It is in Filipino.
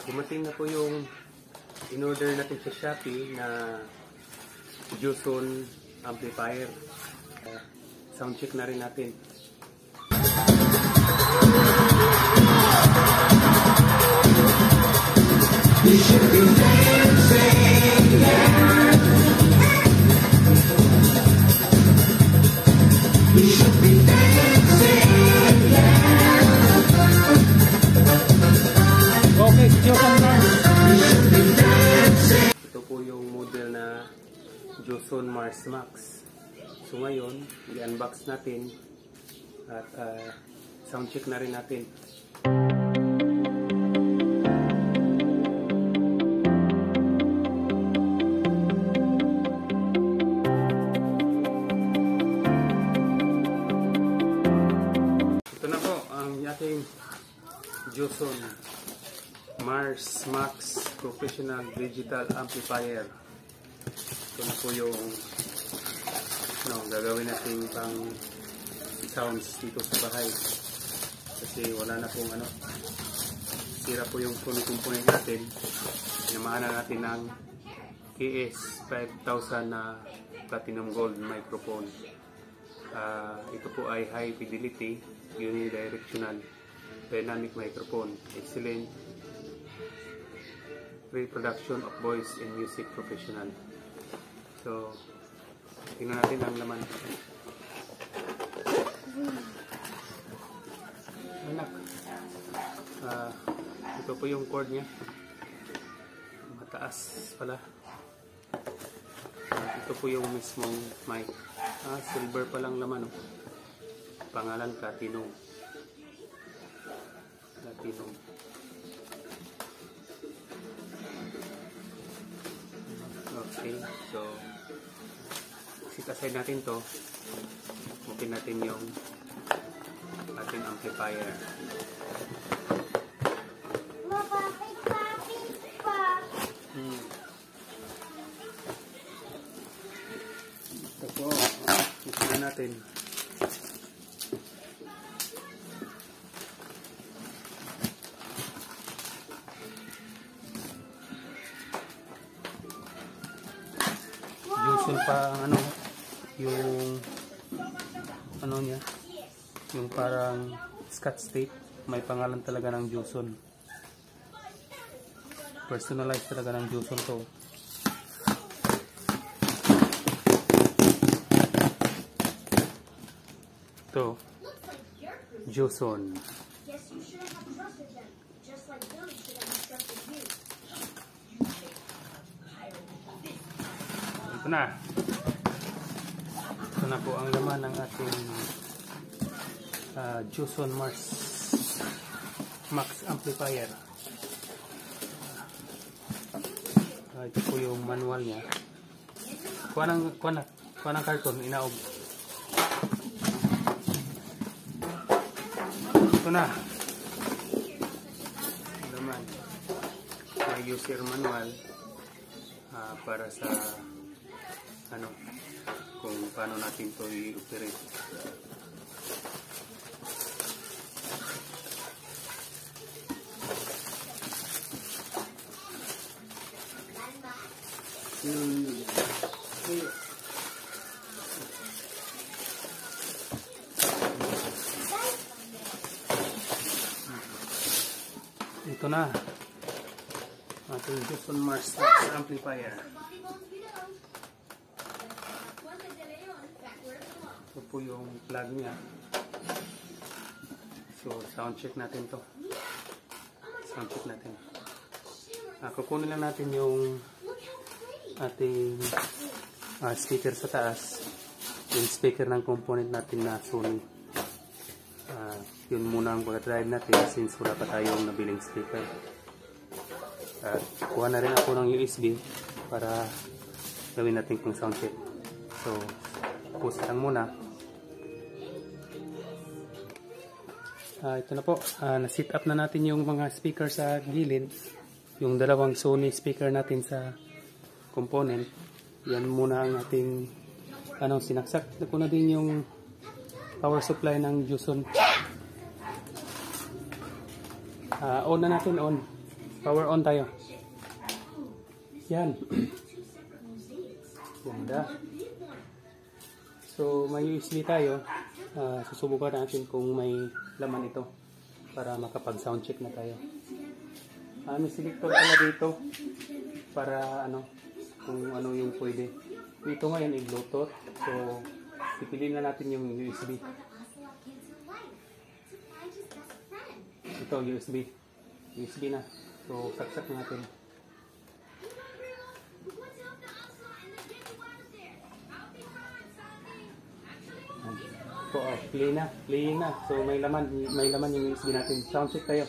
Dumating na po yung in-order natin sa Shopee na Joson amplifier. Sound check na rin natin. We should be dancing, yeah. We should be dancing, yeah. Okay, Joson Mars. We should be dancing. Ito po yung model na Joson Mars Max. So ngayon, i-unbox natin at sound check na rin natin. Ito na po ang ating Joson Mars Max Professional Digital Amplifier. Ito na po yung gagawin natin pang sounds dito sa bahay kasi wala na pong sira po yung component natin. Sinamahan na natin ng KS5000 na Platinum Gold microphone. Ito po ay high fidelity unidirectional dynamic microphone, excellent reproduction of voice and music professional. So tingnan natin ang laman. Anak. Ito po yung cord niya. Mataas pala. Ito po yung mismong mic. Silver pa lang laman. Pangalan Platinum. Platinum. Okay, so set aside natin to. Open natin yung ating amplifier. Ito po, ito natin. Joson pa yung niya, yung parang Scotch tape, may pangalan talaga ng Joson. Personalized talaga ng Joson to. Ito, Joson. Ito na. Ito na po ang laman ng ating Joson Mars Max amplifier. Ito po yung manual niya. Kuha ng karton, inaog. Ito na. Laman. May user manual para sa kung paano natin ito i-operate. Ito na ating Joson Mars amplifier. Ito po yung plug niya. So sound check natin to. Sound check natin. Kukunin lang natin yung ating speaker sa taas, yung speaker ng component natin na Sony. Yun muna ang pag-drive natin since wala pa tayong nabiling speaker. Kuha na rin ako ng USB para gawin natin kung sound check. So pause lang muna. Ito na po, na-set up na natin yung mga speaker sa gilid, yung dalawang Sony speaker natin sa component. Yan muna ang ating sinaksak ko na din yung power supply ng Joson. On na natin, on. Power on tayo. Yan. Ganda. So, may USB tayo. Susubukan natin kung may laman ito para makapag-sound check na tayo. May selector pala dito para ano, kung ano yung pwede. Ito ngayon ay Bluetooth. So, pipiliin na natin yung USB. Ito, USB. USB na. So, saksak natin. So, play na. So, may laman yung USB natin. Sound check tayo.